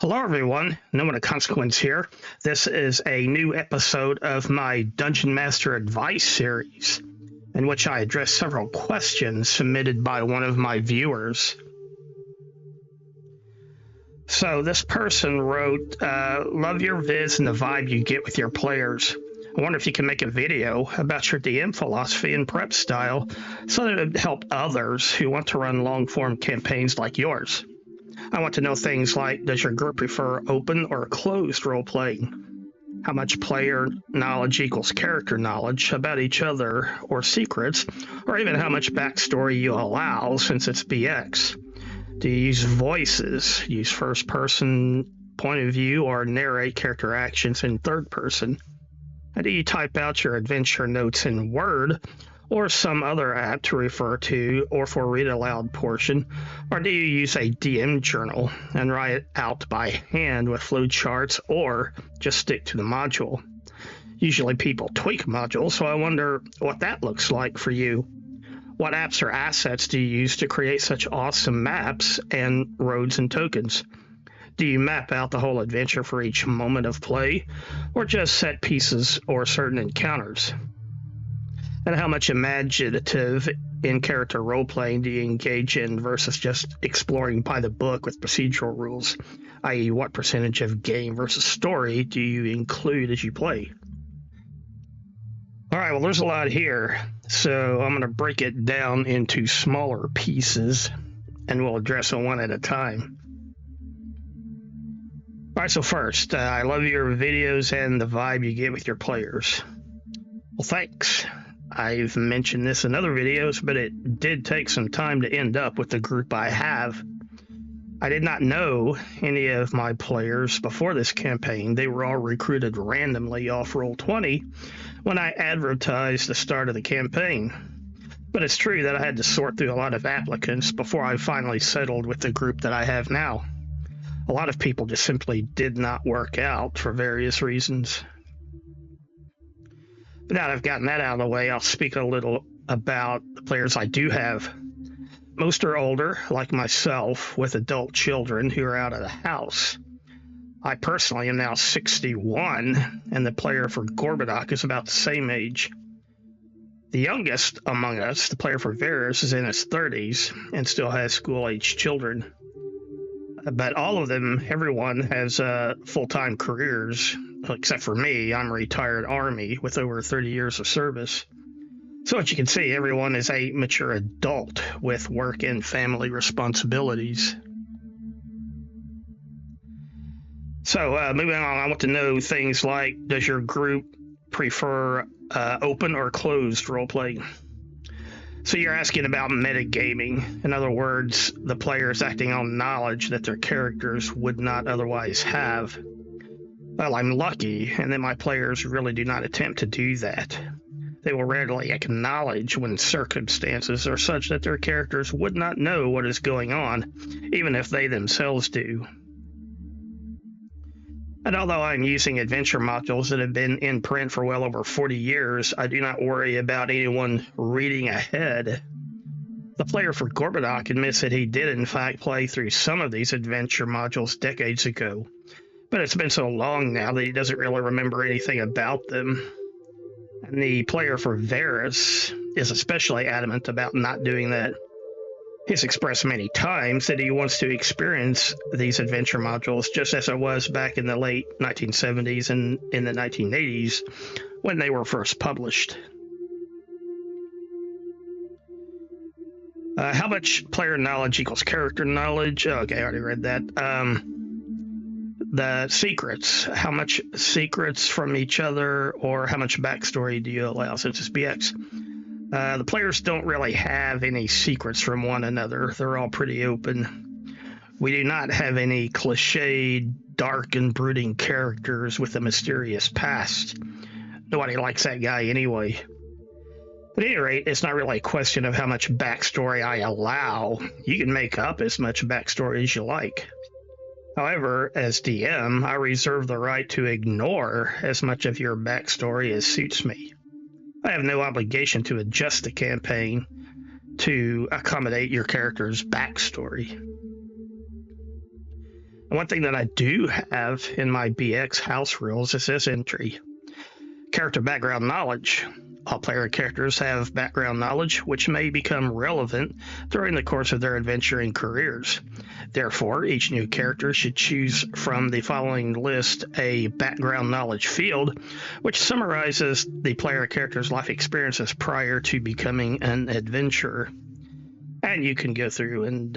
Hello, everyone. No one of consequence here. This is a new episode of my Dungeon Master Advice series, in which I address several questions submitted by one of my viewers. So this person wrote, love your viz and the vibe you get with your players. I wonder if you can make a video about your DM philosophy and prep style so that it would help others who want to run long-form campaigns like yours. I want to know things like, does your group prefer open or closed role-playing? How much player knowledge equals character knowledge about each other or secrets, or even how much backstory you allow since it's BX? Do you use voices, use first-person point of view, or narrate character actions in third person? And do you type out your adventure notes in Word or some other app to refer to or for read aloud portion? Or do you use a DM journal and write it out by hand with flowcharts, or just stick to the module? Usually people tweak modules, so I wonder what that looks like for you. What apps or assets do you use to create such awesome maps and roads and tokens? Do you map out the whole adventure for each moment of play, or just set pieces or certain encounters? And how much imaginative in-character role-playing do you engage in versus just exploring by the book with procedural rules, i.e. what percentage of game versus story do you include as you play? All right, well, there's a lot here, so I'm going to break it down into smaller pieces, and we'll address them one at a time. All right, so first, I love your videos and the vibe you get with your players. Well, thanks. I've mentioned this in other videos, but it did take some time to end up with the group I have. I did not know any of my players before this campaign. They were all recruited randomly off Roll20 when I advertised the start of the campaign. But it's true that I had to sort through a lot of applicants before I finally settled with the group that I have now. A lot of people just simply did not work out for various reasons. But now that I've gotten that out of the way, I'll speak a little about the players I do have. Most are older, like myself, with adult children who are out of the house. I personally am now 61, and the player for Gorbadoc is about the same age. The youngest among us, the player for Varus, is in his 30s and still has school-age children. But all of them, everyone has full-time careers, except for me. I'm a retired Army with over 30 years of service. So as you can see, everyone is a mature adult with work and family responsibilities. So moving on, I want to know things like, does your group prefer open or closed role-playing? So you're asking about metagaming. In other words, the players acting on knowledge that their characters would not otherwise have. Well, I'm lucky, and that my players really do not attempt to do that. They will rarely acknowledge when circumstances are such that their characters would not know what is going on, even if they themselves do. And although I'm using adventure modules that have been in print for well over 40 years, I do not worry about anyone reading ahead. The player for Gorbadoc admits that he did in fact play through some of these adventure modules decades ago, but it's been so long now that he doesn't really remember anything about them. And the player for Varus is especially adamant about not doing that. He's expressed many times that he wants to experience these adventure modules just as it was back in the late 1970s and in the 1980s when they were first published. How much player knowledge equals character knowledge? Okay, I already read that. The secrets. How much secrets from each other, or how much backstory do you allow since it's BX? The players don't really have any secrets from one another. They're all pretty open. We do not have any cliched, dark and brooding characters with a mysterious past. Nobody likes that guy anyway. At any rate, it's not really a question of how much backstory I allow. You can make up as much backstory as you like. However, as DM, I reserve the right to ignore as much of your backstory as suits me. I have no obligation to adjust the campaign to accommodate your character's backstory. One thing that I do have in my BX house rules is this entry: character background knowledge. All player characters have background knowledge which may become relevant during the course of their adventuring careers. Therefore, each new character should choose from the following list a background knowledge field, which summarizes the player character's life experiences prior to becoming an adventurer. And you can go through and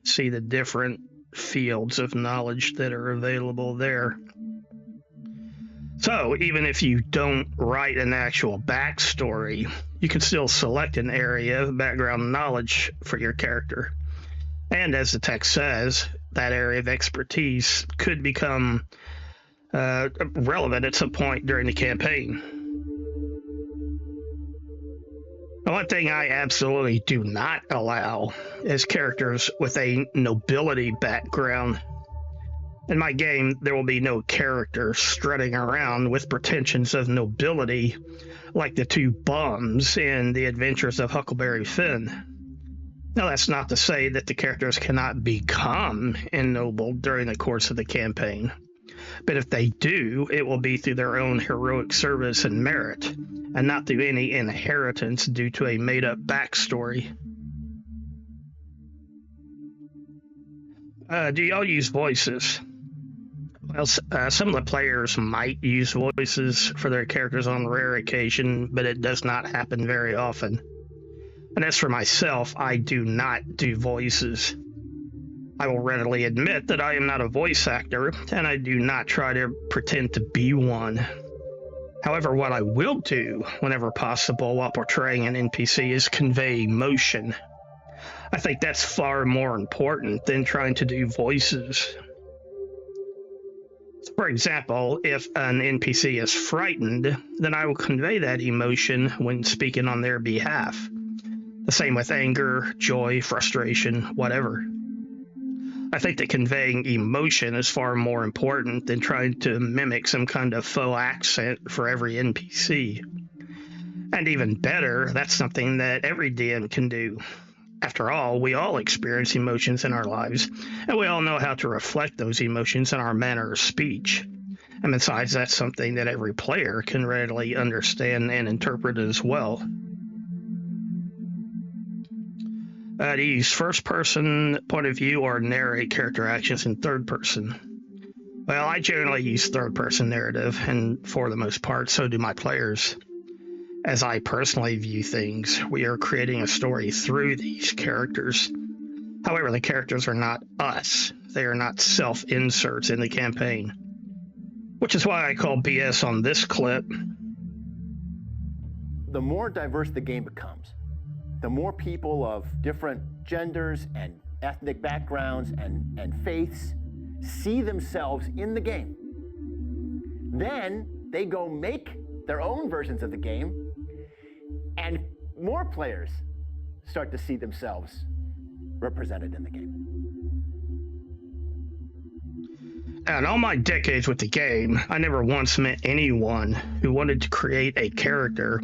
see the different fields of knowledge that are available there. So, even if you don't write an actual backstory, you can still select an area of background knowledge for your character. And as the text says, that area of expertise could become relevant at some point during the campaign. The one thing I absolutely do not allow is characters with a nobility background. In my game, there will be no character strutting around with pretensions of nobility like the two bums in The Adventures of Huckleberry Finn. Now, that's not to say that the characters cannot become ennobled during the course of the campaign, but if they do, it will be through their own heroic service and merit, and not through any inheritance due to a made-up backstory. Do y'all use voices? Well, some of the players might use voices for their characters on rare occasion, but it does not happen very often. And as for myself, I do not do voices. I will readily admit that I am not a voice actor, and I do not try to pretend to be one. However, what I will do, whenever possible, while portraying an NPC is convey emotion. I think that's far more important than trying to do voices. For example, if an NPC is frightened, then I will convey that emotion when speaking on their behalf. The same with anger, joy, frustration, whatever. I think that conveying emotion is far more important than trying to mimic some kind of faux accent for every NPC. And even better, that's something that every DM can do. After all, we all experience emotions in our lives, and we all know how to reflect those emotions in our manner of speech. And besides, that's something that every player can readily understand and interpret as well. To use first-person point of view or narrate character actions in third person. Well, I generally use third-person narrative, and for the most part, so do my players. As I personally view things, we are creating a story through these characters. However, the characters are not us. They are not self-inserts in the campaign. Which is why I call BS on this clip. The more diverse the game becomes, the more people of different genders and ethnic backgrounds and faiths see themselves in the game. Then they go make their own versions of the game, and more players start to see themselves represented in the game. In all my decades with the game, I never once met anyone who wanted to create a character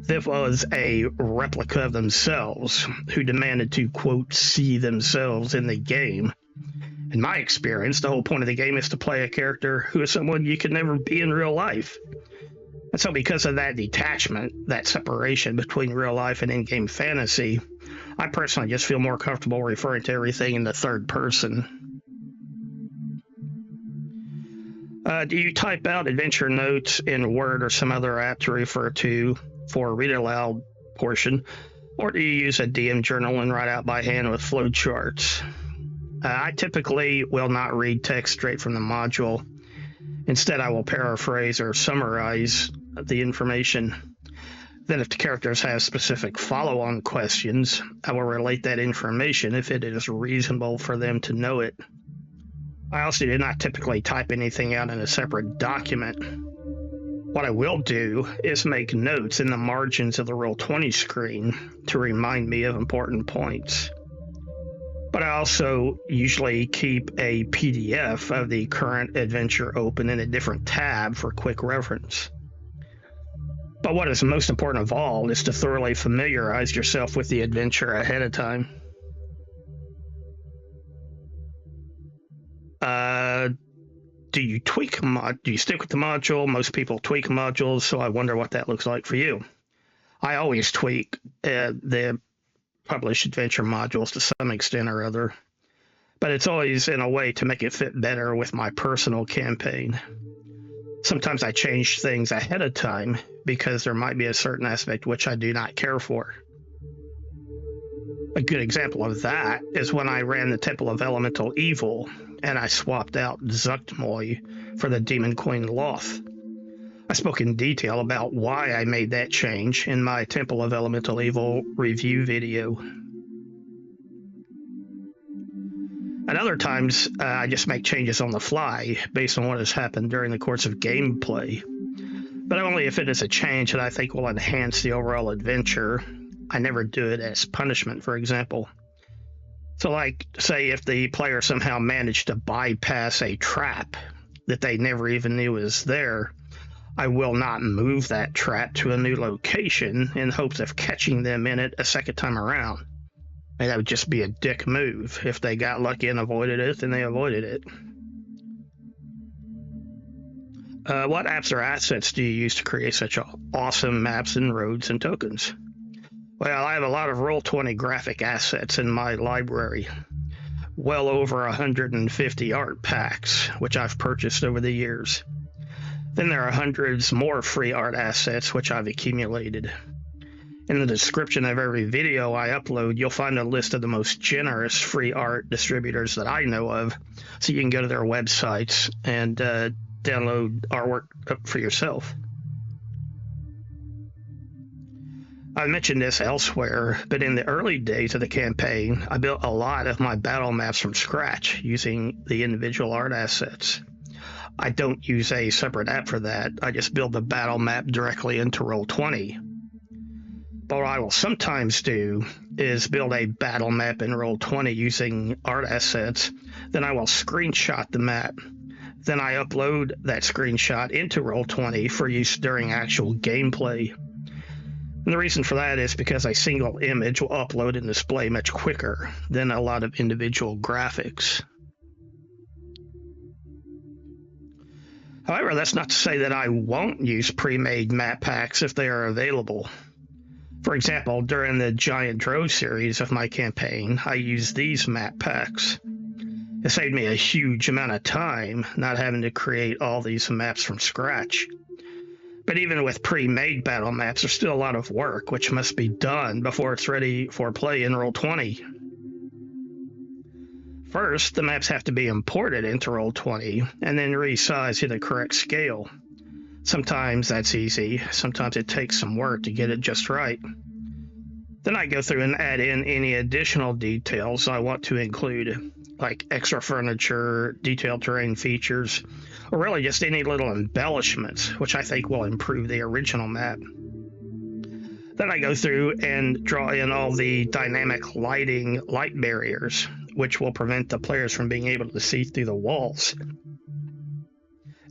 that was a replica of themselves, who demanded to, quote, see themselves in the game. In my experience, the whole point of the game is to play a character who is someone you could never be in real life. And so because of that detachment, that separation between real life and in-game fantasy, I personally just feel more comfortable referring to everything in the third person. Do you type out adventure notes in Word or some other app to refer to for read aloud portion, or do you use a DM journal and write out by hand with flowcharts? I typically will not read text straight from the module. Instead, I will paraphrase or summarize the information. Then if the characters have specific follow-on questions, I will relate that information if it is reasonable for them to know it. I also do not typically type anything out in a separate document. What I will do is make notes in the margins of the Roll20 screen to remind me of important points. But I also usually keep a PDF of the current adventure open in a different tab for quick reference. But what is most important of all is to thoroughly familiarize yourself with the adventure ahead of time. Do you tweak do you stick with the module? Most people tweak modules, so I wonder what that looks like for you. I always tweak the published adventure modules to some extent or other, but it's always in a way to make it fit better with my personal campaign. Sometimes I change things ahead of time because there might be a certain aspect which I do not care for. A good example of that is when I ran the Temple of Elemental Evil and I swapped out Zuktmoy for the Demon Queen Loth. I spoke in detail about why I made that change in my Temple of Elemental Evil review video. At other times, I just make changes on the fly based on what has happened during the course of gameplay, but only if it is a change that I think will enhance the overall adventure. I never do it as punishment, for example. So like, say if the player somehow managed to bypass a trap that they never even knew was there, I will not move that trap to a new location in hopes of catching them in it a second time around. And that would just be a dick move. If they got lucky and avoided it, then they avoided it. What apps or assets do you use to create such awesome maps and roads and tokens? Well, I have a lot of Roll20 graphic assets in my library. Well over 150 art packs, which I've purchased over the years. Then there are hundreds more free art assets, which I've accumulated. In the description of every video I upload, you'll find a list of the most generous free art distributors that I know of, so you can go to their websites and download artwork for yourself. I've mentioned this elsewhere, but in the early days of the campaign, I built a lot of my battle maps from scratch using the individual art assets. I don't use a separate app for that. I just build the battle map directly into Roll20. But what I will sometimes do is build a battle map in Roll20 using art assets. Then I will screenshot the map. Then I upload that screenshot into Roll20 for use during actual gameplay. And the reason for that is because a single image will upload and display much quicker than a lot of individual graphics. However, that's not to say that I won't use pre-made map packs if they are available. For example, during the Giant Drove series of my campaign, I used these map packs. It saved me a huge amount of time not having to create all these maps from scratch. But even with pre-made battle maps, there's still a lot of work which must be done before it's ready for play in Roll20. First, the maps have to be imported into Roll20 and then resized to the correct scale. Sometimes that's easy, sometimes it takes some work to get it just right. Then I go through and add in any additional details I want to include, like extra furniture, detailed terrain features, or really just any little embellishments, which I think will improve the original map. Then I go through and draw in all the dynamic lighting light barriers, which will prevent the players from being able to see through the walls.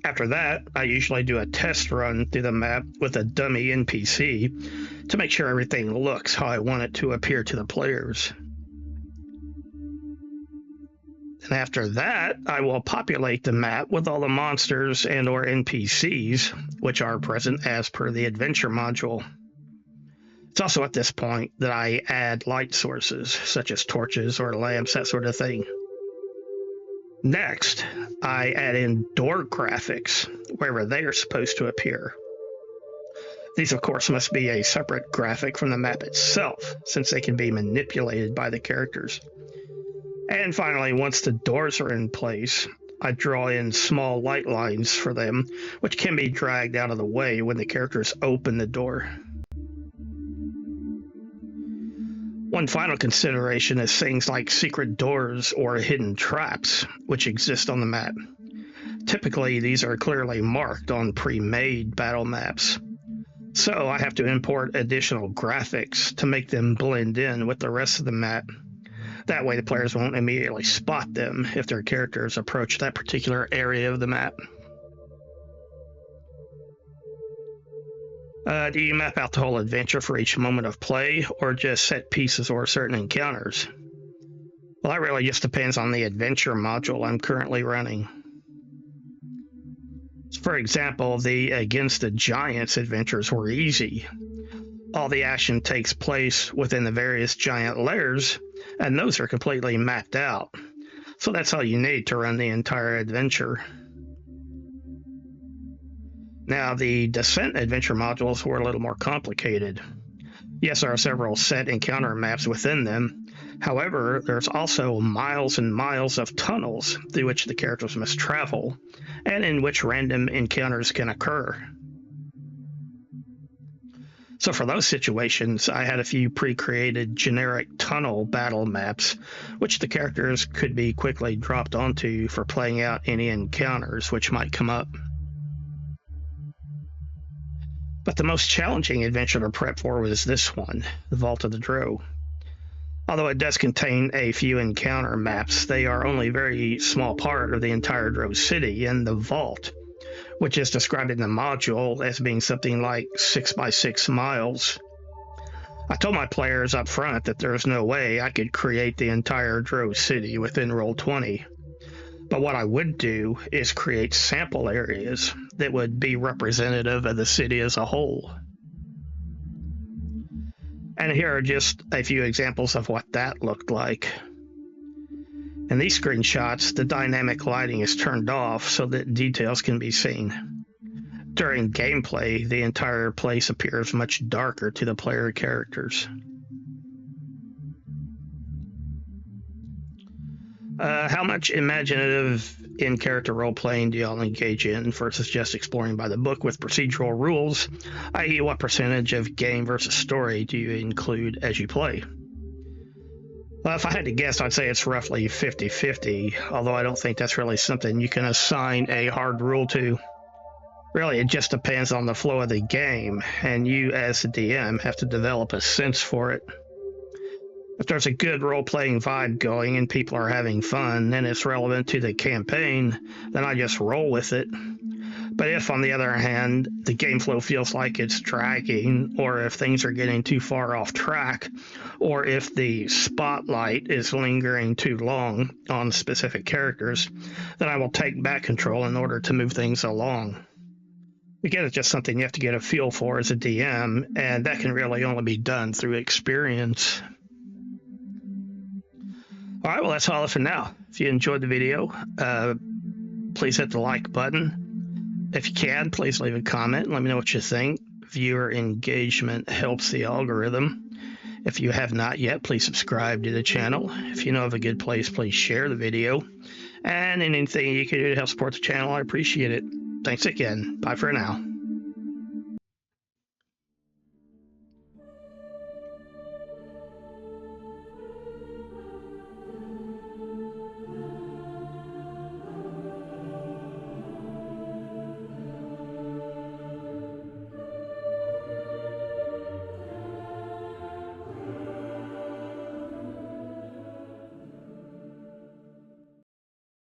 After that, I usually do a test run through the map with a dummy NPC to make sure everything looks how I want it to appear to the players. And after that, I will populate the map with all the monsters and or NPCs, which are present as per the adventure module. It's also at this point that I add light sources, such as torches or lamps, that sort of thing. Next, I add in door graphics, wherever they are supposed to appear. These, of course, must be a separate graphic from the map itself, since they can be manipulated by the characters. And finally, once the doors are in place, I draw in small light lines for them, which can be dragged out of the way when the characters open the door. One final consideration is things like secret doors or hidden traps, which exist on the map. Typically, these are clearly marked on pre-made battle maps. So I have to import additional graphics to make them blend in with the rest of the map. That way the players won't immediately spot them if their characters approach that particular area of the map. Do you map out the whole adventure for each moment of play, or just set pieces or certain encounters? Well, that really just depends on the adventure module I'm currently running. For example, the Against the Giants adventures were easy. All the action takes place within the various giant layers, and those are completely mapped out. So that's all you need to run the entire adventure. Now, the Descent adventure modules were a little more complicated. Yes, there are several set encounter maps within them. However, there's also miles and miles of tunnels through which the characters must travel, and in which random encounters can occur. So for those situations, I had a few pre-created generic tunnel battle maps, which the characters could be quickly dropped onto for playing out any encounters which might come up. But the most challenging adventure to prep for was this one, the Vault of the Drow. Although it does contain a few encounter maps, they are only a very small part of the entire Drow city, and the Vault, which is described in the module as being something like 6 by 6 miles. I told my players up front that there was no way I could create the entire Drow city within Roll20. But what I would do is create sample areas that would be representative of the city as a whole. And here are just a few examples of what that looked like. In these screenshots, the dynamic lighting is turned off so that details can be seen. During gameplay, the entire place appears much darker to the player characters. How much imaginative in-character role-playing do y'all engage in versus just exploring by the book with procedural rules, i.e. what percentage of game versus story do you include as you play? Well, if I had to guess, I'd say it's roughly 50-50, although I don't think that's really something you can assign a hard rule to. Really, it just depends on the flow of the game, and you as the DM have to develop a sense for it. If there's a good role-playing vibe going and people are having fun and it's relevant to the campaign, then I just roll with it. But if, on the other hand, the game flow feels like it's dragging, or if things are getting too far off track, or if the spotlight is lingering too long on specific characters, then I will take back control in order to move things along. Again, it's just something you have to get a feel for as a DM, and that can really only be done through experience. All right, well, that's all for now. If you enjoyed the video, please hit the like button. If you can, please leave a comment and let me know what you think. Viewer engagement helps the algorithm. If you have not yet, please subscribe to the channel. If you know of a good place, please share the video. And anything you can do to help support the channel, I appreciate it. Thanks again. Bye for now.